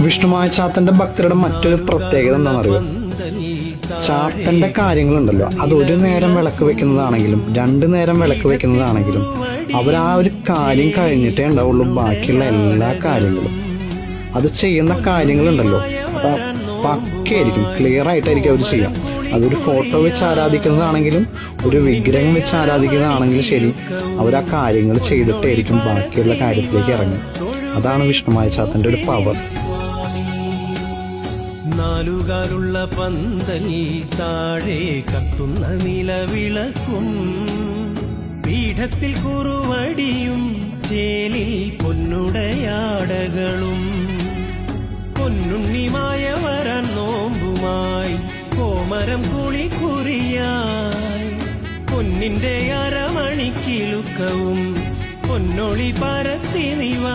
വിഷ്ണുമായ ചാത്തന്റെ ഭക്തരുടെ മറ്റൊരു പ്രത്യേകത എന്താണെന്നറിയോ? ചാത്തന്റെ കാര്യങ്ങളുണ്ടല്ലോ, അത് ഒരു നേരം വിളക്ക് വെക്കുന്നതാണെങ്കിലും 2 നേരം വിളക്ക് വെക്കുന്നതാണെങ്കിലും അവർ ആ ഒരു കാര്യം കഴിഞ്ഞിട്ടേ ഉണ്ടാവുള്ളൂ ബാക്കിയുള്ള എല്ലാ കാര്യങ്ങളും. അത് ചെയ്യുന്ന കാര്യങ്ങളുണ്ടല്ലോ അത് പക്കയായിരിക്കും, ക്ലിയർ ആയിട്ടായിരിക്കും അവർ ചെയ്യാം. അതൊരു ഫോട്ടോ വെച്ച് ആരാധിക്കുന്നതാണെങ്കിലും ഒരു വിഗ്രഹം വെച്ച് ആരാധിക്കുന്നതാണെങ്കിലും ശരി, അവർ ആ കാര്യങ്ങൾ ചെയ്തിട്ടായിരിക്കും ബാക്കിയുള്ള കാര്യത്തിലേക്ക് ഇറങ്ങും. അതാണ് വിഷ്ണുമായ ചാത്തന്റെ ഒരു പവർ. നാലുകാലുള്ള പന്തൽ താഴെ കത്തുന്ന നിലവിളക്കും, പീഠത്തിൽ കുറുവടിയും ചേലിൽ പൊന്നുടയാടകളും, പൊന്നുണ്ണിമായ വരാൻ നോമ്പുമായി കോമരം കുളിക്കുറിയായി, പൊന്നിന്റെ അരമണിക്കിലുക്കവും പൊന്നൊളി പരത്തി നിവ